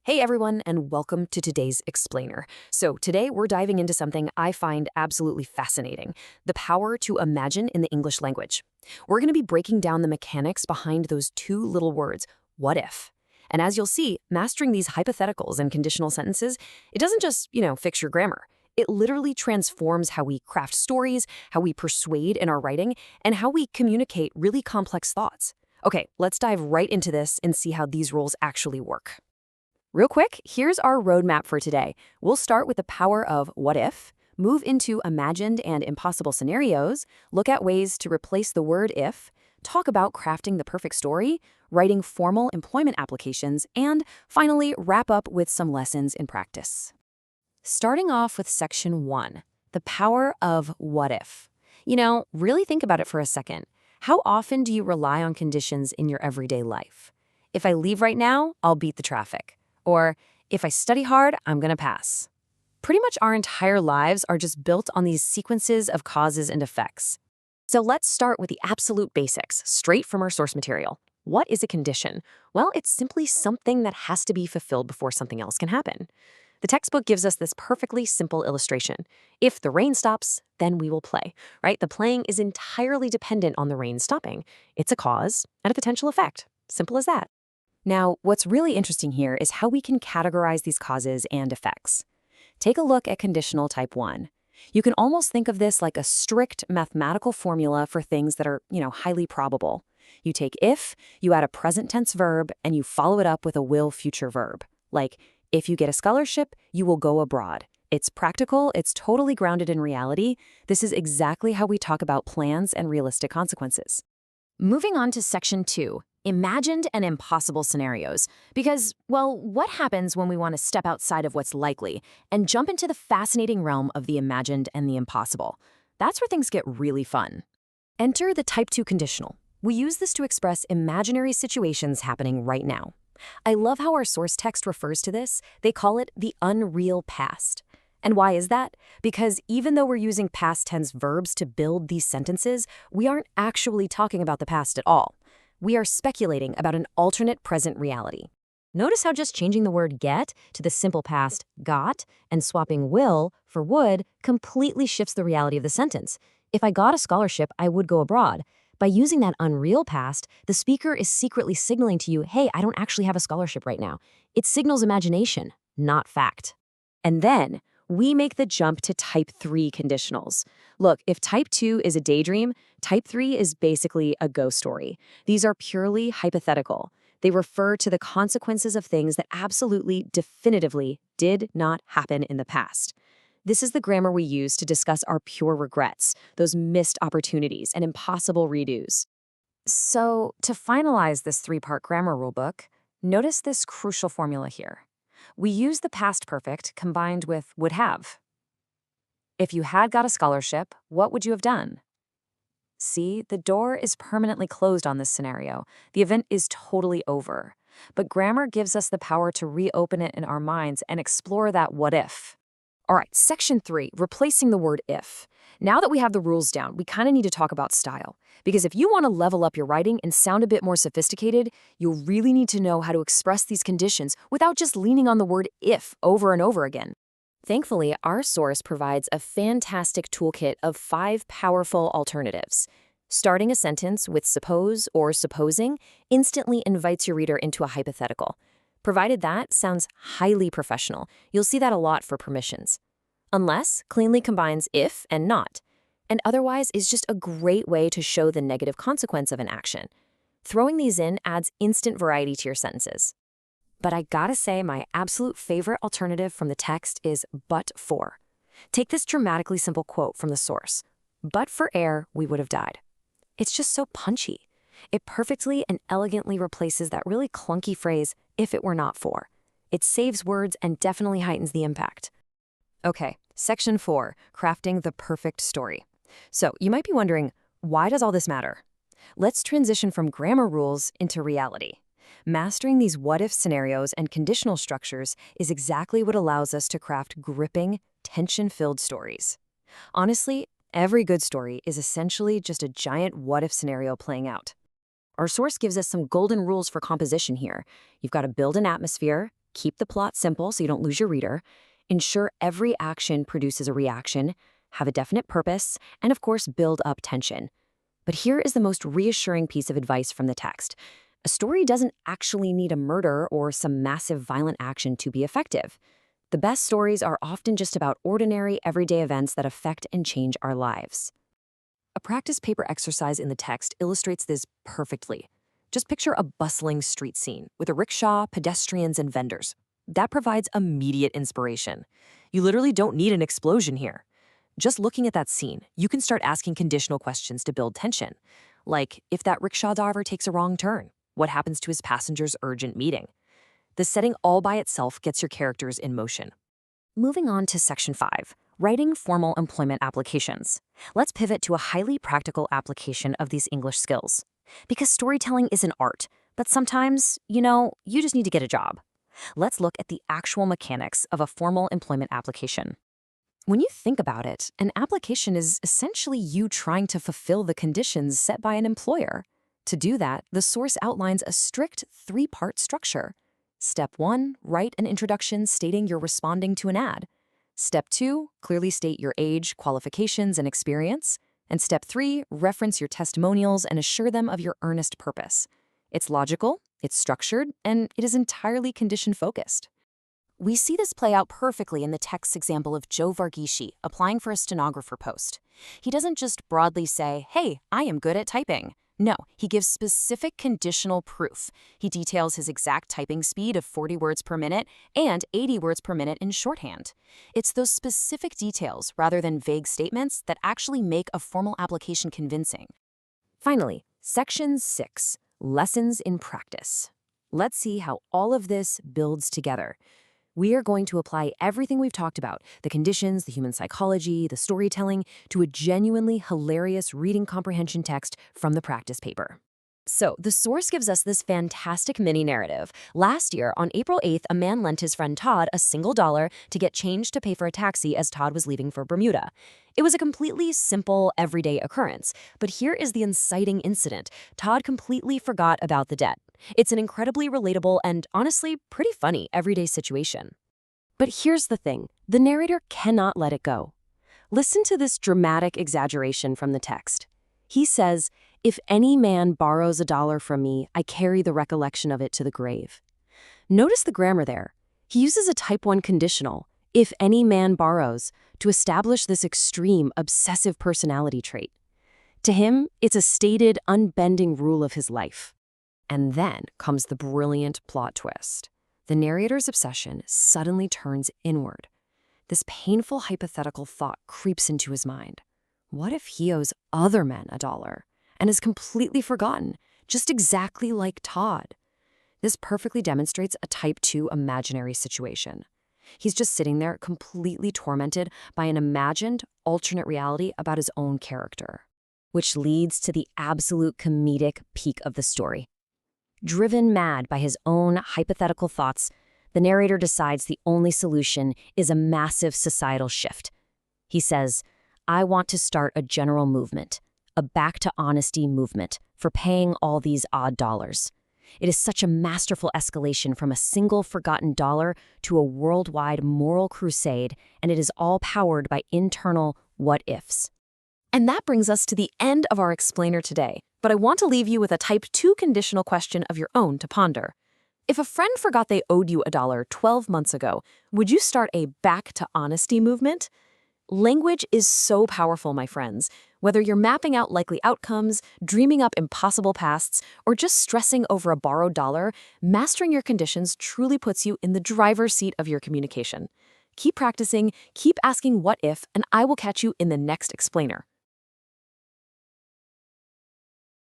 Hey everyone, and welcome to today's Explainer. So today we're diving into something I find absolutely fascinating, the power to imagine in the English language. We're going to be breaking down the mechanics behind those two little words, what if? And as you'll see, mastering these hypotheticals and conditional sentences, it doesn't just, fix your grammar. It literally transforms how we craft stories, how we persuade in our writing, and how we communicate really complex thoughts. Okay, let's dive right into this and see how these rules actually work. Real quick, here's our roadmap for today. We'll start with the power of what if, move into imagined and impossible scenarios, look at ways to replace the word if, talk about crafting the perfect story, writing formal employment applications, and finally wrap up with some lessons in practice. Starting off with section 1, the power of what if. Really think about it for a second. How often do you rely on conditions in your everyday life? If I leave right now, I'll beat the traffic. Or, if I study hard, I'm going to pass. Pretty much our entire lives are just built on these sequences of causes and effects. So let's start with the absolute basics, straight from our source material. What is a condition? Well, it's simply something that has to be fulfilled before something else can happen. The textbook gives us this perfectly simple illustration. If the rain stops, then we will play, right? The playing is entirely dependent on the rain stopping. It's a cause and a potential effect. Simple as that. Now, what's really interesting here is how we can categorize these causes and effects. Take a look at conditional type 1. You can almost think of this like a strict mathematical formula for things that are, highly probable. You take if, you add a present tense verb, and you follow it up with a will future verb. Like, if you get a scholarship, you will go abroad. It's practical, it's totally grounded in reality. This is exactly how we talk about plans and realistic consequences. Moving on to section 2. Imagined and impossible scenarios. Because, what happens when we want to step outside of what's likely and jump into the fascinating realm of the imagined and the impossible? That's where things get really fun. Enter the type 2 conditional. We use this to express imaginary situations happening right now. I love how our source text refers to this. They call it the unreal past. And why is that? Because even though we're using past tense verbs to build these sentences, we aren't actually talking about the past at all. We are speculating about an alternate present reality. Notice how just changing the word get to the simple past got and swapping will for would completely shifts the reality of the sentence. If I got a scholarship, I would go abroad. By using that unreal past, the speaker is secretly signaling to you, hey, I don't actually have a scholarship right now. It signals imagination, not fact. And then we make the jump to type 3 conditionals. Look, if type 2 is a daydream, type 3 is basically a ghost story. These are purely hypothetical. They refer to the consequences of things that absolutely, definitively did not happen in the past. This is the grammar we use to discuss our pure regrets, those missed opportunities and impossible redos. So, to finalize this 3-part grammar rulebook, notice this crucial formula here. We use the past perfect combined with would have. If you had got a scholarship, what would you have done? See, the door is permanently closed on this scenario. The event is totally over. But grammar gives us the power to reopen it in our minds and explore that what if. All right, section 3, replacing the word if. Now that we have the rules down, we kind of need to talk about style. Because if you want to level up your writing and sound a bit more sophisticated, you'll really need to know how to express these conditions without just leaning on the word if over and over again. Thankfully, our source provides a fantastic toolkit of 5 powerful alternatives. Starting a sentence with suppose or supposing instantly invites your reader into a hypothetical. Provided that sounds highly professional, you'll see that a lot for permissions. Unless cleanly combines if and not, and otherwise is just a great way to show the negative consequence of an action. Throwing these in adds instant variety to your sentences. But I gotta say, my absolute favorite alternative from the text is but for. Take this dramatically simple quote from the source. But for air, we would have died. It's just so punchy. It perfectly and elegantly replaces that really clunky phrase, if it were not for. It saves words and definitely heightens the impact. Okay, section 4, crafting the perfect story. So you might be wondering, why does all this matter? Let's transition from grammar rules into reality. Mastering these what-if scenarios and conditional structures is exactly what allows us to craft gripping, tension-filled stories. Honestly, every good story is essentially just a giant what-if scenario playing out. Our source gives us some golden rules for composition here. You've got to build an atmosphere, Keep the plot simple so you don't lose your reader. Ensure every action produces a reaction. Have a definite purpose. And of course, build up tension. But here is the most reassuring piece of advice from the text. A story doesn't actually need a murder or some massive violent action to be effective. The best stories are often just about ordinary, everyday events that affect and change our lives. A practice paper exercise in the text illustrates this perfectly. Just picture a bustling street scene with a rickshaw, pedestrians, and vendors. That provides immediate inspiration. You literally don't need an explosion here. Just looking at that scene, you can start asking conditional questions to build tension. Like, if that rickshaw driver takes a wrong turn, what happens to his passenger's urgent meeting? The setting all by itself gets your characters in motion. Moving on to Section 5, writing formal employment applications. Let's pivot to a highly practical application of these English skills. Because storytelling is an art, but sometimes, you just need to get a job. Let's look at the actual mechanics of a formal employment application. When you think about it, an application is essentially you trying to fulfill the conditions set by an employer. To do that, the source outlines a strict 3-part structure. Step 1, write an introduction stating you're responding to an ad. Step 2, clearly state your age, qualifications, and experience. And Step 3, reference your testimonials and assure them of your earnest purpose. It's logical, it's structured, and it is entirely condition-focused. We see this play out perfectly in the text's example of Joe Varghese applying for a stenographer post. He doesn't just broadly say, "Hey, I am good at typing." No, he gives specific conditional proof. He details his exact typing speed of 40 words per minute and 80 words per minute in shorthand. It's those specific details, rather than vague statements, that actually make a formal application convincing. Finally, Section 6, Lessons in Practice. Let's see how all of this builds together. We are going to apply everything we've talked about, the conditions, the human psychology, the storytelling, to a genuinely hilarious reading comprehension text from the practice paper. So, the source gives us this fantastic mini-narrative. Last year, on April 8th, a man lent his friend Todd a single dollar to get change to pay for a taxi as Todd was leaving for Bermuda. It was a completely simple, everyday occurrence. But here is the inciting incident. Todd completely forgot about the debt. It's an incredibly relatable and, honestly, pretty funny everyday situation. But here's the thing. The narrator cannot let it go. Listen to this dramatic exaggeration from the text. He says, "If any man borrows a dollar from me, I carry the recollection of it to the grave." Notice the grammar there. He uses a type 1 conditional, "if any man borrows," to establish this extreme, obsessive personality trait. To him, it's a stated, unbending rule of his life. And then comes the brilliant plot twist. The narrator's obsession suddenly turns inward. This painful hypothetical thought creeps into his mind. What if he owes other men a dollar and is completely forgotten, just exactly like Todd? This perfectly demonstrates a type 2 imaginary situation. He's just sitting there completely tormented by an imagined, alternate reality about his own character. Which leads to the absolute comedic peak of the story. Driven mad by his own hypothetical thoughts, the narrator decides the only solution is a massive societal shift. He says, "I want to start a general movement, a back to honesty movement, for paying all these odd dollars." It is such a masterful escalation from a single forgotten dollar to a worldwide moral crusade, and it is all powered by internal what-ifs. And that brings us to the end of our explainer today. But I want to leave you with a type 2 conditional question of your own to ponder. If a friend forgot they owed you a dollar 12 months ago, would you start a back to honesty movement? Language is so powerful, my friends. Whether you're mapping out likely outcomes, dreaming up impossible pasts, or just stressing over a borrowed dollar, mastering your conditions truly puts you in the driver's seat of your communication. Keep practicing, keep asking what if, and I will catch you in the next explainer.